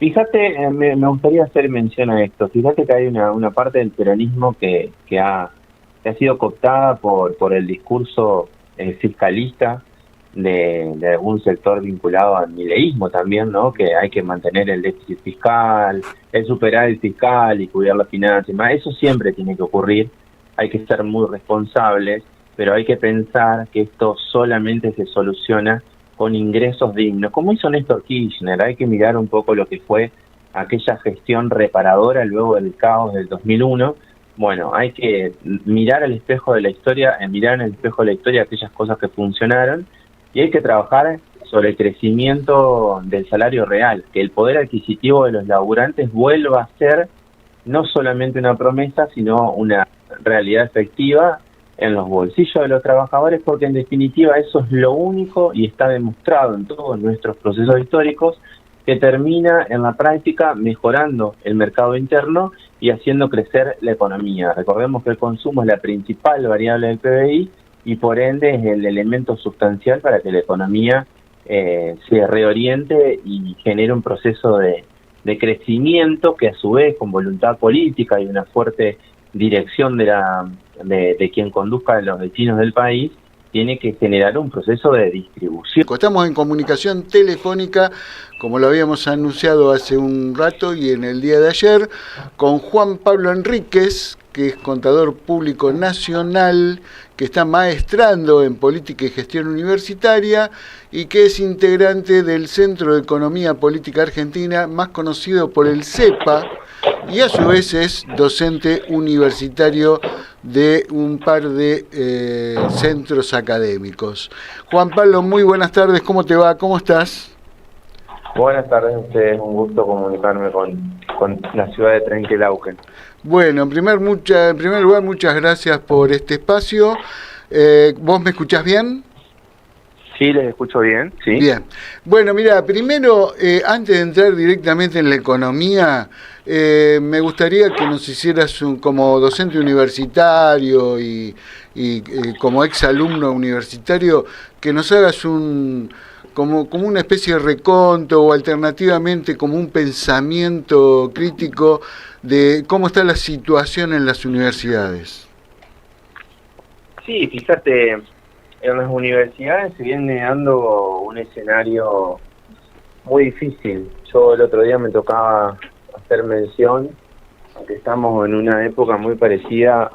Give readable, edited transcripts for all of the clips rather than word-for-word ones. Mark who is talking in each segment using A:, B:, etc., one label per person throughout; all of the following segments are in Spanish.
A: Fíjate, me gustaría hacer mención a esto. Fíjate que hay una parte del peronismo que ha sido cooptada por el discurso fiscalista de algún sector vinculado al mileísmo también, ¿no? Que hay que mantener el déficit fiscal, el superar el fiscal y cuidar las finanzas y más. Eso siempre tiene que ocurrir. Hay que ser muy responsables, pero hay que pensar que esto solamente se soluciona con ingresos dignos, como hizo Néstor Kirchner. Hay que mirar un poco lo que fue aquella gestión reparadora luego del caos del 2001. Bueno, hay que mirar al espejo de la historia, mirar en el espejo de la historia aquellas cosas que funcionaron y hay que trabajar sobre el crecimiento del salario real, que el poder adquisitivo de los laburantes vuelva a ser no solamente una promesa, sino una realidad efectiva en los bolsillos de los trabajadores, porque en definitiva eso es lo único, y está demostrado en todos nuestros procesos históricos, que termina en la práctica mejorando el mercado interno y haciendo crecer la economía. Recordemos que el consumo es la principal variable del PBI y por ende es el elemento sustancial para que la economía se reoriente y genere un proceso de crecimiento que a su vez, con voluntad política y una fuerte dirección de quien conduzca a los destinos del país, tiene que generar un proceso de distribución.
B: Estamos en comunicación telefónica, como lo habíamos anunciado hace un rato y en el día de ayer, con Juan Pablo Enríquez, que es contador público nacional, que está maestrando en política y gestión universitaria y que es integrante del Centro de Economía Política Argentina, más conocido por el CEPA, y a su vez es docente universitario de un par de centros académicos. Juan Pablo, muy buenas tardes, ¿cómo te va? ¿Cómo estás?
A: Buenas tardes a ustedes, un gusto comunicarme con la ciudad de Trenquelauquen.
B: Bueno, en primer lugar, muchas gracias por este espacio. ¿Vos me escuchás bien?
A: Sí, les escucho bien, sí.
B: Bien. Bueno, mira, primero, antes de entrar directamente en la economía, me gustaría que nos hicieras como docente universitario y como exalumno universitario, que nos hagas como una especie de reconto o alternativamente como un pensamiento crítico de cómo está la situación en las universidades.
A: Sí, fíjate, en las universidades se viene dando un escenario muy difícil. Yo el otro día me tocaba hacer mención a que estamos en una época muy parecida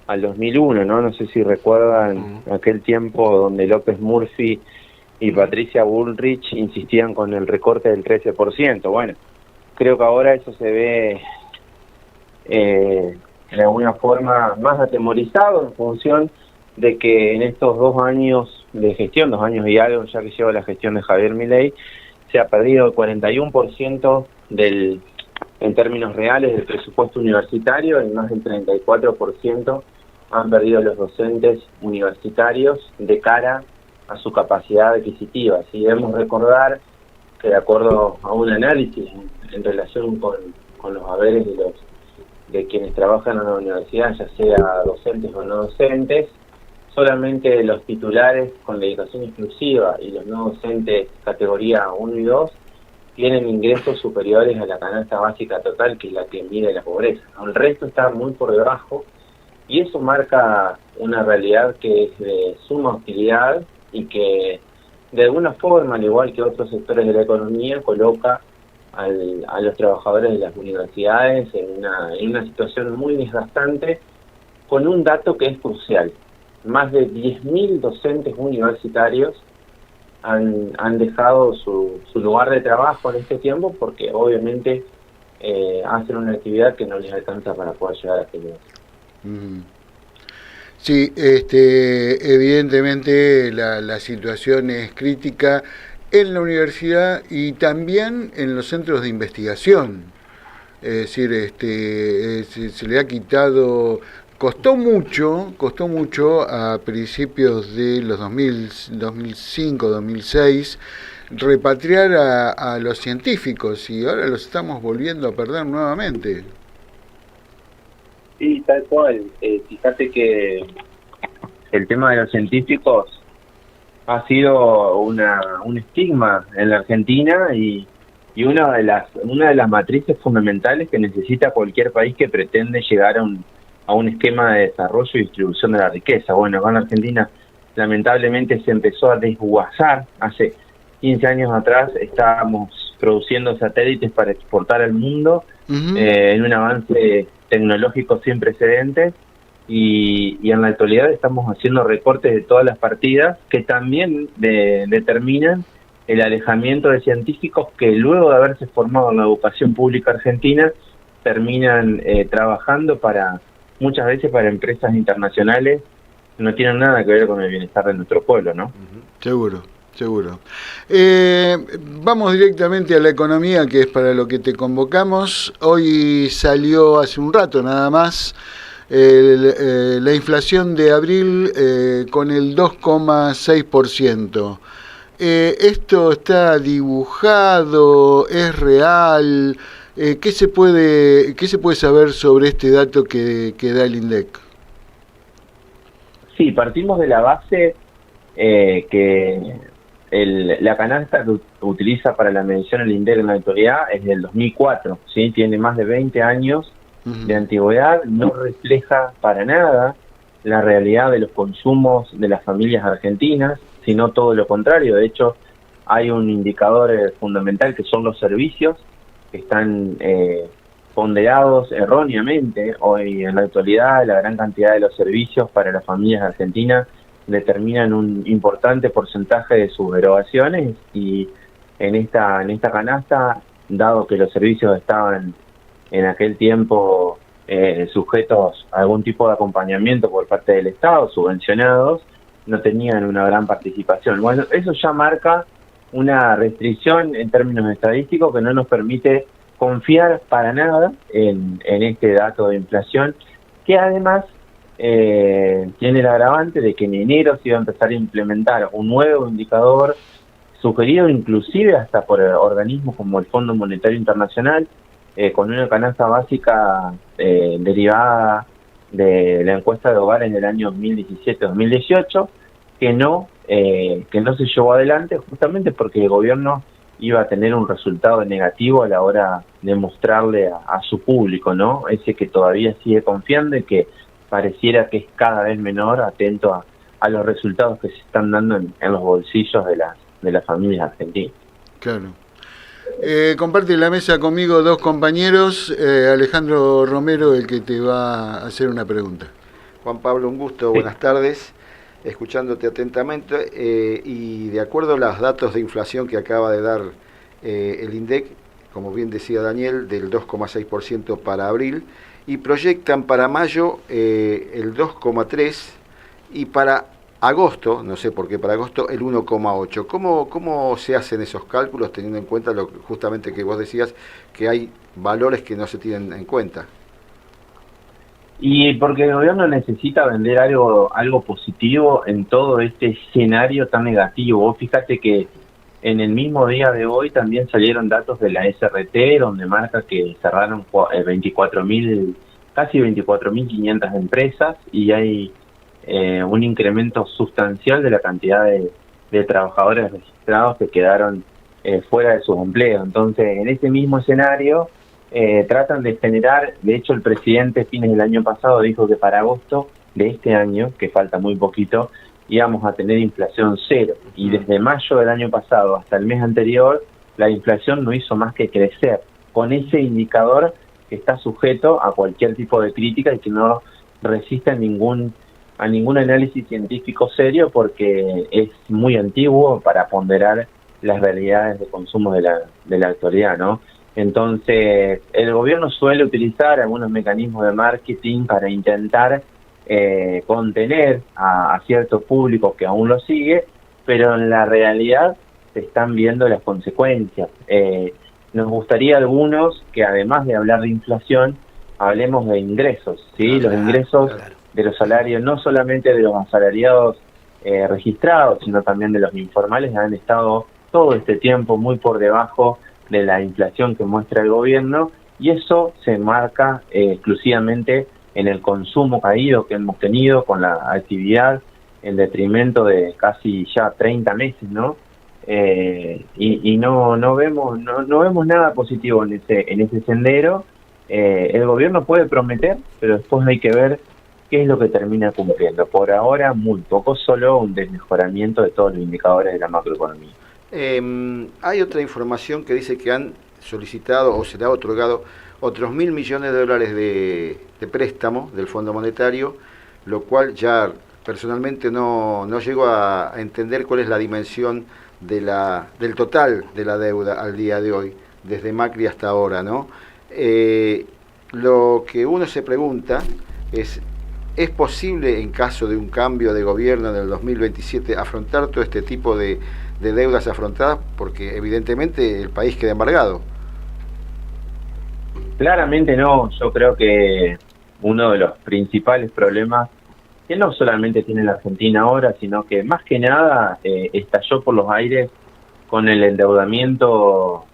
A: al 2001, ¿no? No sé si recuerdan aquel tiempo donde López Murphy y Patricia Bullrich insistían con el recorte del 13%. Bueno, creo que ahora eso se ve de alguna forma más atemorizado en función de que en estos 2 años de gestión, 2 años y algo ya que lleva la gestión de Javier Milei, se ha perdido el 41% en términos reales del presupuesto universitario y más del 34% han perdido los docentes universitarios de cara a su capacidad adquisitiva. Si debemos recordar que de acuerdo a un análisis en relación con los haberes de quienes trabajan en la universidad, ya sea docentes o no docentes, solamente los titulares con dedicación exclusiva y los no docentes categoría 1 y 2 tienen ingresos superiores a la canasta básica total, que es la que mide la pobreza. El resto está muy por debajo y eso marca una realidad que es de suma hostilidad y que de alguna forma, al igual que otros sectores de la economía, coloca a los trabajadores de las universidades en una situación muy desgastante, con un dato que es crucial. Más de 10.000 docentes universitarios han dejado su lugar de trabajo en este tiempo porque obviamente hacen una actividad que no les alcanza para poder llegar a fin de mes.
B: Sí, evidentemente la situación es crítica en la universidad y también en los centros de investigación. Es decir, se le ha quitado, costó mucho a principios de los 2005, 2006, repatriar a los científicos y ahora los estamos volviendo a perder nuevamente.
A: Sí, tal cual. Fíjate que el tema de los científicos ha sido un estigma en la Argentina y y una de las matrices fundamentales que necesita cualquier país que pretende llegar a un esquema de desarrollo y distribución de la riqueza. Bueno, acá en Argentina lamentablemente se empezó a desguazar. Hace 15 años atrás estábamos produciendo satélites para exportar al mundo, en un avance tecnológico sin precedentes, y en la actualidad estamos haciendo recortes de todas las partidas que también determinan el alejamiento de científicos que luego de haberse formado en la educación pública argentina terminan trabajando muchas veces para empresas internacionales que no tienen nada que ver con el bienestar de nuestro pueblo, ¿no?
B: Seguro. Seguro. Vamos directamente a la economía, que es para lo que te convocamos. Hoy salió hace un rato nada más la inflación de abril con el 2,6%. ¿Esto está dibujado? ¿Es real? ¿Qué se puede saber sobre este dato que da el INDEC?
A: Sí, partimos de la base que la canasta que utiliza para la medición el INDEC en la actualidad es del 2004, ¿sí? Tiene más de 20 años de antigüedad, no refleja para nada la realidad de los consumos de las familias argentinas, sino todo lo contrario. De hecho, hay un indicador fundamental que son los servicios, que están ponderados erróneamente. Hoy en la actualidad la gran cantidad de los servicios para las familias argentinas determinan un importante porcentaje de sus erogaciones, y en esta canasta, dado que los servicios estaban en aquel tiempo sujetos a algún tipo de acompañamiento por parte del Estado, subvencionados, no tenían una gran participación. Bueno, eso ya marca una restricción en términos estadísticos que no nos permite confiar para nada en este dato de inflación, que además tiene el agravante de que en enero se iba a empezar a implementar un nuevo indicador sugerido inclusive hasta por organismos como el Fondo Monetario Internacional, con una canasta básica derivada de la encuesta de hogares del año 2017-2018, que no se llevó adelante justamente porque el gobierno iba a tener un resultado negativo a la hora de mostrarle a su público, ¿no? Ese que todavía sigue confiando y que pareciera que es cada vez menor, atento a los resultados que se están dando en los bolsillos de las familias argentinas.
B: Claro. Comparte la mesa conmigo dos compañeros, Alejandro Romero, el que te va a hacer una pregunta.
C: Juan Pablo, un gusto, buenas tardes, escuchándote atentamente, y de acuerdo a los datos de inflación que acaba de dar el INDEC, como bien decía Daniel, del 2,6% para abril, y proyectan para mayo el 2,3%, y para agosto, no sé por qué para agosto, el 1,8%. ¿Cómo se hacen esos cálculos teniendo en cuenta justamente que vos decías que hay valores que no se tienen en cuenta?
A: Y porque el gobierno necesita vender algo positivo en todo este escenario tan negativo. Vos fíjate que en el mismo día de hoy también salieron datos de la SRT, donde marca que cerraron casi 24.500 empresas, y hay un incremento sustancial de la cantidad de trabajadores registrados que quedaron fuera de sus empleos. Entonces, en ese mismo escenario, tratan de generar, de hecho el presidente fines del año pasado dijo que para agosto de este año, que falta muy poquito, íbamos a tener inflación cero, y desde mayo del año pasado hasta el mes anterior la inflación no hizo más que crecer, con ese indicador que está sujeto a cualquier tipo de crítica y que no resiste a ningún análisis científico serio, porque es muy antiguo para ponderar las realidades de consumo de la actualidad, ¿no? Entonces, el gobierno suele utilizar algunos mecanismos de marketing para intentar contener a cierto público que aún lo sigue, pero en la realidad se están viendo las consecuencias. Nos gustaría a algunos que, además de hablar de inflación, hablemos de ingresos, ¿sí? Los ingresos de los salarios, no solamente de los asalariados registrados, sino también de los informales, han estado todo este tiempo muy por debajo de la inflación que muestra el gobierno, y eso se marca exclusivamente en el consumo caído que hemos tenido con la actividad, en detrimento de casi ya 30 meses, ¿no? y no vemos no vemos nada positivo en ese sendero. El gobierno puede prometer, pero después hay que ver qué es lo que termina cumpliendo. Por ahora muy poco, solo un desmejoramiento de todos los indicadores de la macroeconomía.
C: Hay otra información que dice que han solicitado o se le ha otorgado otros 1.000 millones de dólares de préstamo del Fondo Monetario, lo cual ya personalmente no llego a entender cuál es la dimensión del total de la deuda al día de hoy, desde Macri hasta ahora, ¿no? Lo que uno se pregunta ¿es posible en caso de un cambio de gobierno en el 2027 afrontar todo este tipo de deudas afrontadas? Porque evidentemente el país queda embargado.
A: Claramente no, yo creo que uno de los principales problemas que no solamente tiene la Argentina ahora, sino que más que nada estalló por los aires con el endeudamiento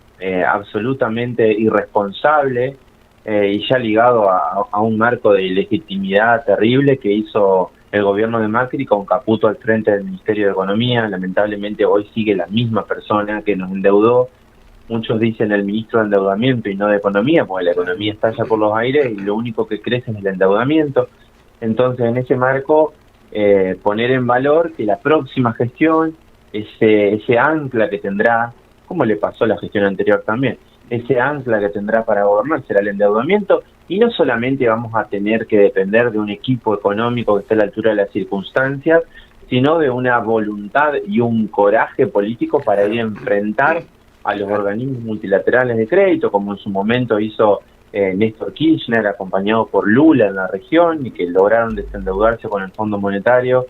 A: absolutamente irresponsable y ya ligado a un marco de ilegitimidad terrible que hizo el gobierno de Macri con Caputo al frente del Ministerio de Economía. Lamentablemente hoy sigue la misma persona que nos endeudó. Muchos dicen el ministro de Endeudamiento y no de Economía, porque la economía estalla por los aires y lo único que crece es el endeudamiento. Entonces, en ese marco, poner en valor que la próxima gestión, ese ancla que tendrá, como le pasó a la gestión anterior también, ese ancla que tendrá para gobernar será el endeudamiento, y no solamente vamos a tener que depender de un equipo económico que esté a la altura de las circunstancias, sino de una voluntad y un coraje político para ir a enfrentar a los organismos multilaterales de crédito, como en su momento hizo Néstor Kirchner, acompañado por Lula en la región, y que lograron desendeudarse con el Fondo Monetario.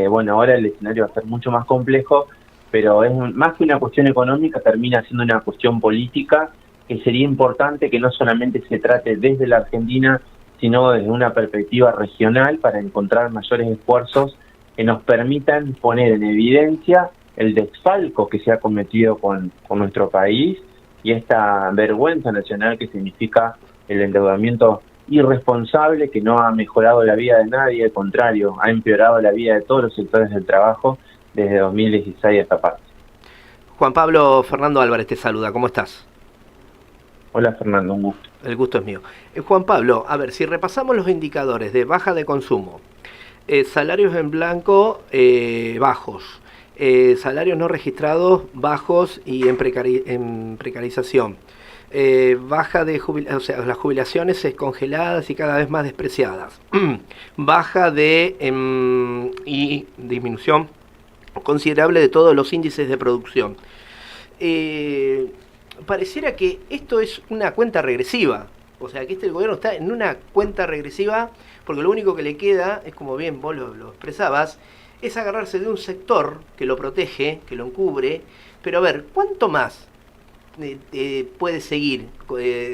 A: Bueno, ahora el escenario va a ser mucho más complejo, pero es más que una cuestión económica, termina siendo una cuestión política, que sería importante que no solamente se trate desde la Argentina, sino desde una perspectiva regional, para encontrar mayores esfuerzos que nos permitan poner en evidencia el desfalco que se ha cometido con nuestro país y esta vergüenza nacional que significa el endeudamiento irresponsable, que no ha mejorado la vida de nadie, al contrario, ha empeorado la vida de todos los sectores del trabajo desde 2016 hasta parte.
D: Juan Pablo, Fernando Álvarez te saluda, ¿cómo estás?
A: Hola Fernando, un gusto.
D: El gusto es mío. Juan Pablo, a ver, si repasamos los indicadores de baja de consumo, salarios en blanco bajos, salarios no registrados bajos y en precarización, baja de o sea, las jubilaciones congeladas y cada vez más despreciadas, baja de y disminución considerable de todos los índices de producción. Pareciera que esto es una cuenta regresiva, o sea que el gobierno está en una cuenta regresiva, porque lo único que le queda es, como bien vos lo expresabas, es agarrarse de un sector que lo protege, que lo encubre, pero a ver, ¿cuánto más puede seguir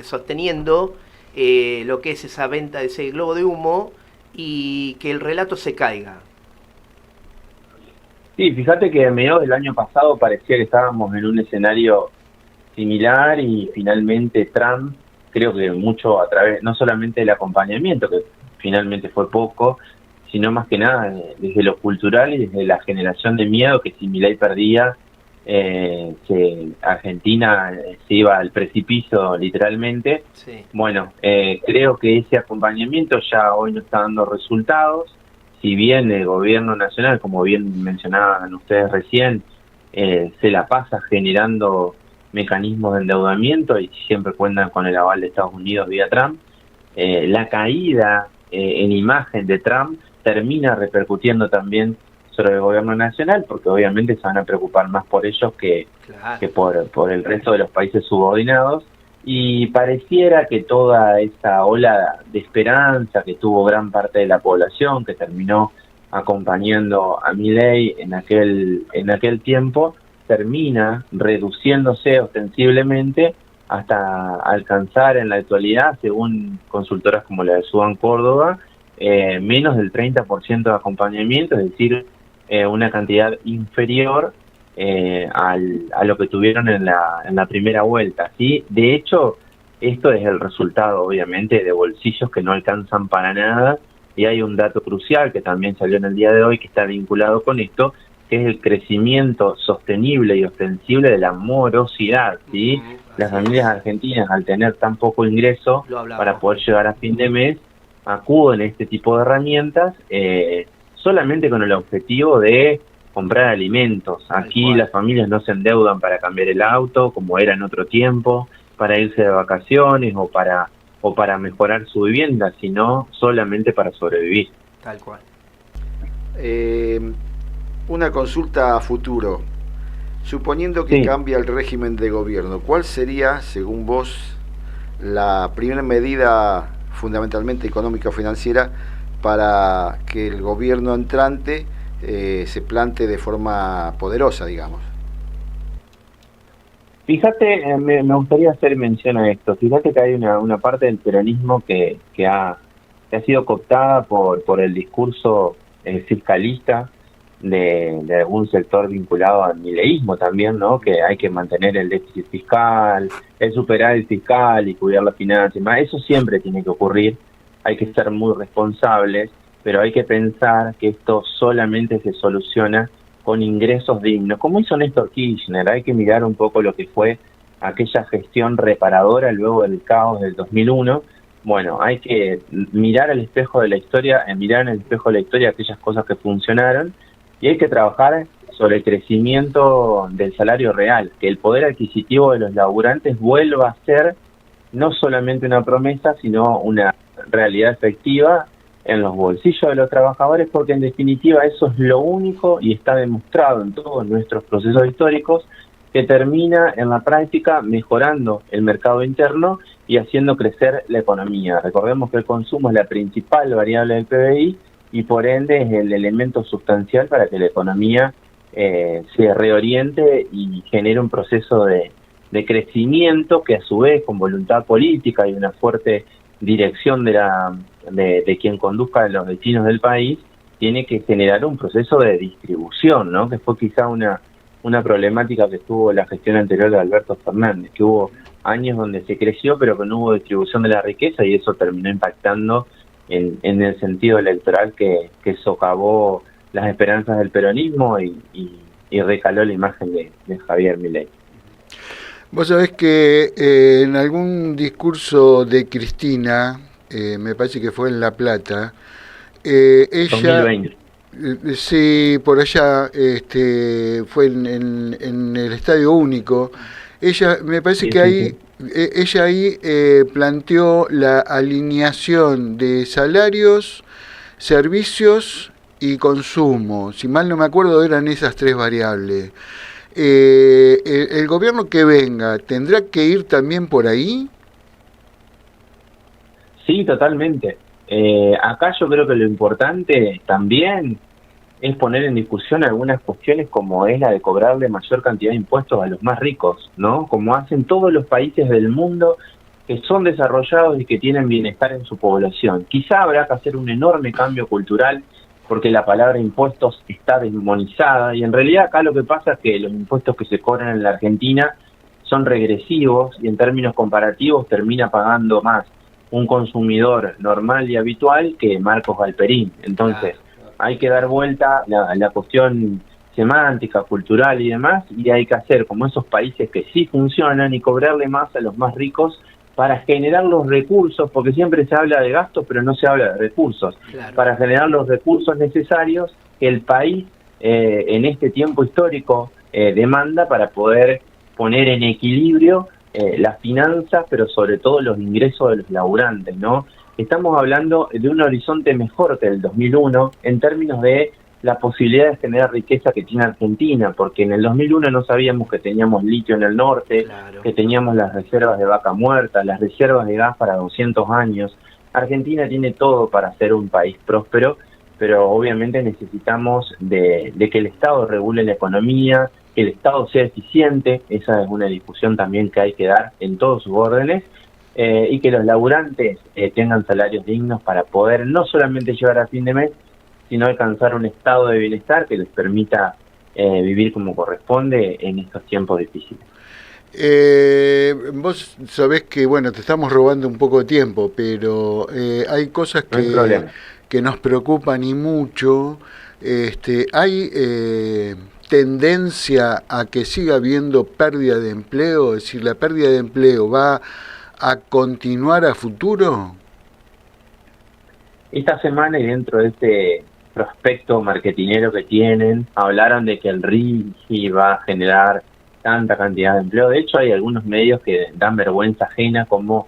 D: sosteniendo lo que es esa venta de ese globo de humo y que el relato se caiga?
A: Sí, fíjate que a mediados del año pasado parecía que estábamos en un escenario similar y finalmente Trump, creo que mucho a través, no solamente del acompañamiento, que finalmente fue poco, sino más que nada desde lo cultural y desde la generación de miedo que si Milei perdía, Argentina se iba al precipicio literalmente.
D: Sí.
A: Bueno, creo que ese acompañamiento ya hoy no está dando resultados. Si bien el gobierno nacional, como bien mencionaban ustedes recién, se la pasa generando mecanismos de endeudamiento y siempre cuentan con el aval de Estados Unidos vía Trump, la caída en imagen de Trump termina repercutiendo también sobre el gobierno nacional, porque obviamente se van a preocupar más por ellos que por el resto de los países subordinados, y pareciera que toda esta ola de esperanza que tuvo gran parte de la población, que terminó acompañando a Milei en aquel tiempo, termina reduciéndose ostensiblemente hasta alcanzar en la actualidad, según consultoras como la de Sudán Córdoba, menos del 30% de acompañamiento, es decir, una cantidad inferior a lo que tuvieron en la primera vuelta, ¿sí? De hecho, esto es el resultado, obviamente, de bolsillos que no alcanzan para nada, y hay un dato crucial que también salió en el día de hoy, que está vinculado con esto, que es el crecimiento sostenible y ostensible de la morosidad, ¿sí? Las familias argentinas, al tener tan poco ingreso para poder llegar a fin de mes, acuden a este tipo de herramientas solamente con el objetivo de comprar alimentos. Aquí las familias no se endeudan para cambiar el auto, como era en otro tiempo, para irse de vacaciones o para mejorar su vivienda, sino solamente para sobrevivir.
D: Tal cual.
C: Una consulta a futuro. Suponiendo que cambia el régimen de gobierno, ¿cuál sería, según vos, la primera medida fundamentalmente económica o financiera para que el gobierno entrante se plante de forma poderosa, digamos?
A: Fíjate, me gustaría hacer mención a esto. Fíjate que hay una parte del peronismo que ha sido cooptada por el discurso fiscalista de algún sector vinculado al mileísmo también, ¿no? Que hay que mantener el déficit fiscal, el superávit fiscal y cuidar las finanzas. Eso siempre tiene que ocurrir. Hay que ser muy responsables, pero hay que pensar que esto solamente se soluciona con ingresos dignos. Como hizo Néstor Kirchner, hay que mirar un poco lo que fue aquella gestión reparadora luego del caos del 2001. Bueno, hay que mirar al espejo de la historia, mirar en el espejo de la historia aquellas cosas que funcionaron, y hay que trabajar sobre el crecimiento del salario real, que el poder adquisitivo de los laburantes vuelva a ser no solamente una promesa, sino una realidad efectiva en los bolsillos de los trabajadores, porque en definitiva eso es lo único, y está demostrado en todos nuestros procesos históricos, que termina en la práctica mejorando el mercado interno y haciendo crecer la economía. Recordemos que el consumo es la principal variable del PBI y por ende es el elemento sustancial para que la economía se reoriente y genere un proceso de crecimiento que a su vez, con voluntad política y una fuerte dirección de quien conduzca a los destinos del país, tiene que generar un proceso de distribución, ¿no? Que fue quizá una problemática que tuvo la gestión anterior de Alberto Fernández, que hubo años donde se creció pero que no hubo distribución de la riqueza, y eso terminó impactando en el sentido electoral que socavó las esperanzas del peronismo y recaló la imagen de Javier Milei.
B: Vos sabés que en algún discurso de Cristina, me parece que fue en La Plata, ella...
A: 2020.
B: Sí, por allá fue en el Estadio Único. Ella, me parece que ahí, ella ahí planteó la alineación de salarios, servicios y consumo. Si mal no me acuerdo, eran esas tres variables. El gobierno que venga, ¿tendrá que ir también por ahí?
A: Sí, totalmente. Acá yo creo que lo importante también es poner en discusión algunas cuestiones como es la de cobrarle mayor cantidad de impuestos a los más ricos, ¿no? Como hacen todos los países del mundo que son desarrollados y que tienen bienestar en su población. Quizá habrá que hacer un enorme cambio cultural porque la palabra impuestos está demonizada y en realidad acá lo que pasa es que los impuestos que se cobran en la Argentina son regresivos y en términos comparativos termina pagando más un consumidor normal y habitual que Marcos Galperín. Entonces, hay que dar vuelta la cuestión semántica, cultural y demás, y hay que hacer como esos países que sí funcionan y cobrarle más a los más ricos para generar los recursos, porque siempre se habla de gastos, pero no se habla de recursos, para generar los recursos necesarios que el país en este tiempo histórico demanda para poder poner en equilibrio las finanzas, pero sobre todo los ingresos de los laburantes, ¿no? Estamos hablando de un horizonte mejor que el 2001 en términos de la posibilidad de generar riqueza que tiene Argentina, porque en el 2001 no sabíamos que teníamos litio en el norte, que teníamos las reservas de vaca muerta, las reservas de gas para 200 años. Argentina tiene todo para ser un país próspero, pero obviamente necesitamos de que el Estado regule la economía, que el Estado sea eficiente, esa es una discusión también que hay que dar en todos sus órdenes, y que los laburantes tengan salarios dignos para poder no solamente llegar a fin de mes, sino alcanzar un estado de bienestar que les permita vivir como corresponde en estos tiempos difíciles.
B: Vos sabés que, bueno, te estamos robando un poco de tiempo, pero hay cosas que nos preocupan y mucho. ¿hay tendencia a que siga habiendo pérdida de empleo? Es decir, ¿la pérdida de empleo va a continuar a futuro?
A: Esta semana y dentro de este prospecto marketinero que tienen, hablaron de que el RIGI va a generar tanta cantidad de empleo. De hecho, hay algunos medios que dan vergüenza ajena como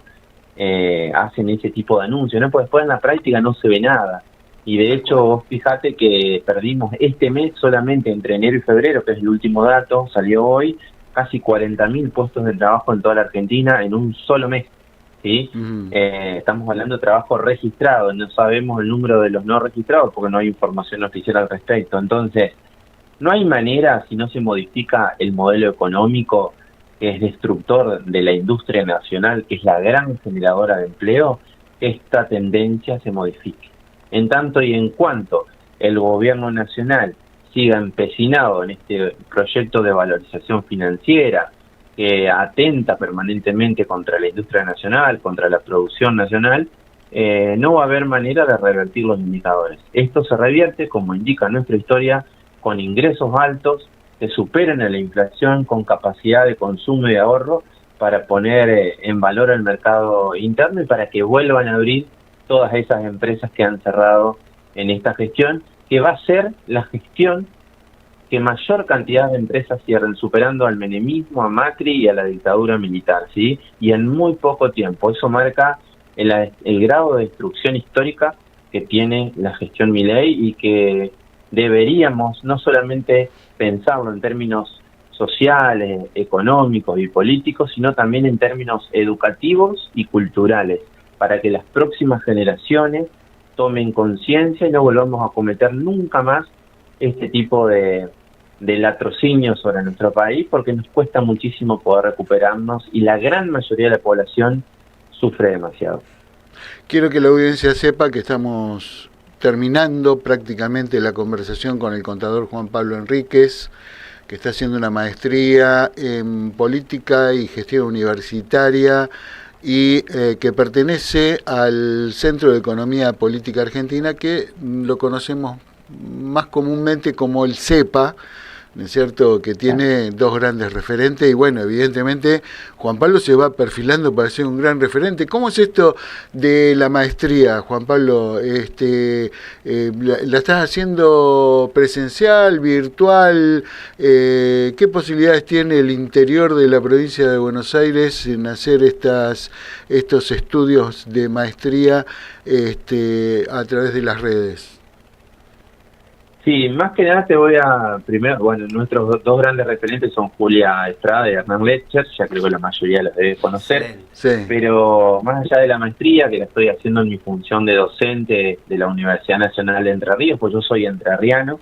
A: hacen ese tipo de anuncios, ¿no? Porque después en la práctica no se ve nada. Y de hecho, vos fíjate que perdimos este mes solamente entre enero y febrero, que es el último dato, salió hoy, casi 40.000 puestos de trabajo en toda la Argentina en un solo mes. ¿Sí? Estamos hablando de trabajo registrado, no sabemos el número de los no registrados porque no hay información oficial al respecto. Entonces, no hay manera, si no se modifica el modelo económico que es destructor de la industria nacional, que es la gran generadora de empleo, esta tendencia se modifique. En tanto y en cuanto el gobierno nacional siga empecinado en este proyecto de valorización financiera, que atenta permanentemente contra la industria nacional, contra la producción nacional, no va a haber manera de revertir los indicadores. Esto se revierte, como indica nuestra historia, con ingresos altos que superen a la inflación, con capacidad de consumo y de ahorro para poner en valor el mercado interno y para que vuelvan a abrir todas esas empresas que han cerrado en esta gestión, que va a ser la gestión que mayor cantidad de empresas cierren, superando al menemismo, a Macri y a la dictadura militar, ¿sí? Y en muy poco tiempo. Eso marca el grado de destrucción histórica que tiene la gestión Milei y que deberíamos no solamente pensarlo en términos sociales, económicos y políticos, sino también en términos educativos y culturales, para que las próximas generaciones tomen conciencia y no volvamos a cometer nunca más este tipo de latrocinio sobre nuestro país, porque nos cuesta muchísimo poder recuperarnos y la gran mayoría de la población sufre demasiado.
B: Quiero que la audiencia sepa que estamos terminando prácticamente la conversación con el contador Juan Pablo Enríquez, que está haciendo una maestría en política y gestión universitaria y que pertenece al Centro de Economía Política Argentina, que lo conocemos más comúnmente como el CEPA, ¿no es cierto?, que tiene dos grandes referentes y bueno, evidentemente Juan Pablo se va perfilando para ser un gran referente. ¿Cómo es esto de la maestría, Juan Pablo? ¿La estás haciendo presencial, virtual? ¿Qué posibilidades tiene el interior de la provincia de Buenos Aires en hacer estos estudios de maestría a través de las redes?
A: Sí, más que nada te voy a, primero, bueno, nuestros dos grandes referentes son Julia Estrada y Hernán Lecher, ya creo que la mayoría los debe conocer,
B: sí.
A: Pero más allá de la maestría, que la estoy haciendo en mi función de docente de la Universidad Nacional de Entre Ríos, pues yo soy entrerriano,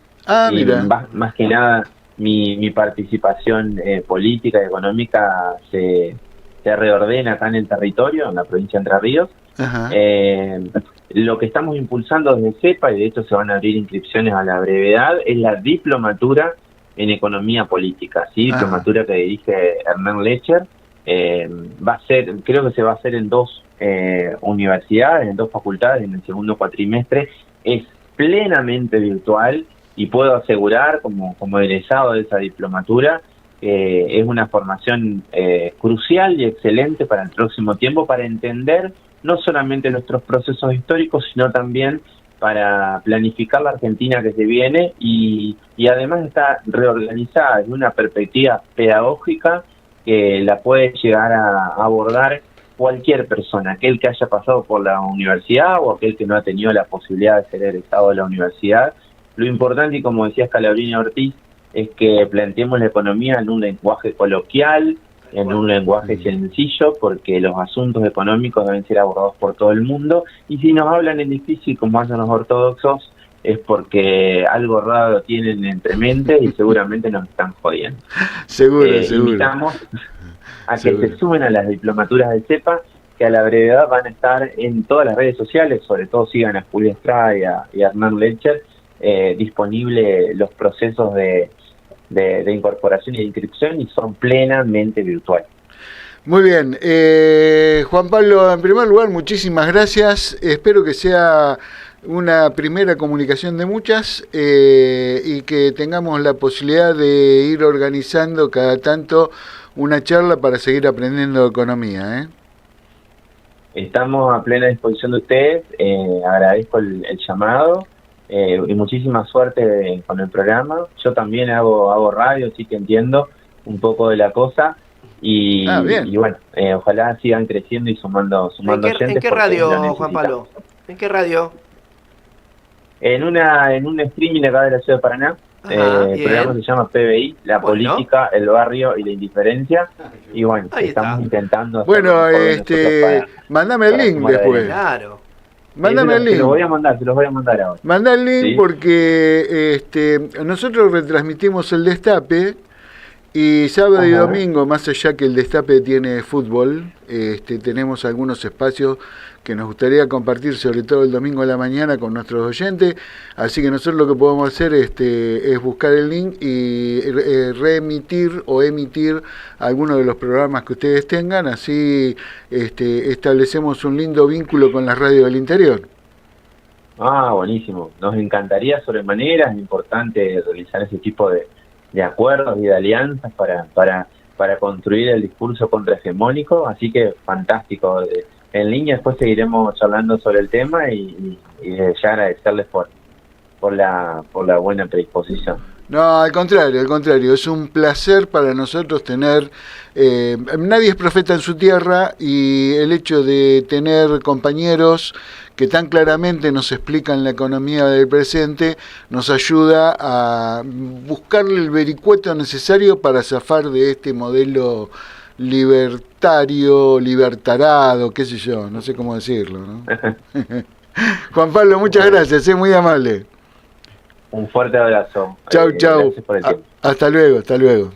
A: y
B: mira.
A: más que nada mi participación política y económica se reordena acá en el territorio, en la provincia de Entre Ríos.
B: Ajá.
A: Lo que estamos impulsando desde CEPA, y de hecho se van a abrir inscripciones a la brevedad, es la diplomatura en economía política, ¿sí? Diplomatura que dirige Hernán Lecher. Va a ser, creo que se va a hacer en dos universidades, en dos facultades, en el segundo cuatrimestre. Es plenamente virtual y puedo asegurar, como egresado de esa diplomatura, es una formación crucial y excelente para el próximo tiempo, para entender no solamente nuestros procesos históricos, sino también para planificar la Argentina que se viene y además está reorganizada desde una perspectiva pedagógica que la puede llegar a abordar cualquier persona, aquel que haya pasado por la universidad o aquel que no ha tenido la posibilidad de ser egresado de la universidad. Lo importante, y como decía Scalabrini Ortiz, es que planteemos la economía en un lenguaje coloquial, en un lenguaje sencillo, porque los asuntos económicos deben ser abordados por todo el mundo, y si nos hablan en difícil como hacen los ortodoxos, es porque algo raro tienen entre mente y seguramente nos están jodiendo.
B: Seguro.
A: Invitamos a que se sumen a las diplomaturas del CEPA, que a la brevedad van a estar en todas las redes sociales, sobre todo sigan a Julia Estrada y a Hernán Lecher, disponible los procesos de incorporación y de inscripción, y son plenamente virtuales.
B: Muy bien, Juan Pablo, en primer lugar, muchísimas gracias. Espero que sea una primera comunicación de muchas y que tengamos la posibilidad de ir organizando cada tanto una charla para seguir aprendiendo economía.
A: Estamos a plena disposición de ustedes, agradezco el llamado y muchísima suerte con el programa. Yo también hago radio, así que entiendo un poco de la cosa y bueno, ojalá sigan creciendo y sumando oyentes.
D: ¿En qué radio, Juan Pablo? ¿En qué radio?
A: En un streaming acá de la ciudad de Paraná. El programa se llama PBI, la política, el barrio y la indiferencia. Y bueno, estamos intentando.
B: Bueno, mandame el link después.
D: Claro.
B: Mándame el link.
A: Se los voy a mandar ahora.
B: Manda el link, ¿sí?
A: Porque
B: nosotros retransmitimos el Destape y sábado y domingo, más allá que el Destape tiene fútbol, tenemos algunos espacios que nos gustaría compartir, sobre todo el domingo a la mañana con nuestros oyentes, así que nosotros lo que podemos hacer es buscar el link y reemitir o emitir algunos de los programas que ustedes tengan, así establecemos un lindo vínculo con las radios del interior.
A: Buenísimo, nos encantaría sobremanera, es importante realizar ese tipo de acuerdos y de alianzas para construir el discurso contrahegemónico, así que fantástico. En línea después seguiremos charlando sobre el tema y ya agradecerles por la buena predisposición.
B: No, al contrario, es un placer para nosotros tener, nadie es profeta en su tierra y el hecho de tener compañeros que tan claramente nos explican la economía del presente nos ayuda a buscarle el vericueto necesario para zafar de este modelo libertarado, qué sé yo, no sé cómo decirlo, ¿no? Juan Pablo, muchas gracias, es muy amable.
A: Un fuerte abrazo.
B: Chau.
A: Gracias por el tiempo.
B: Hasta luego.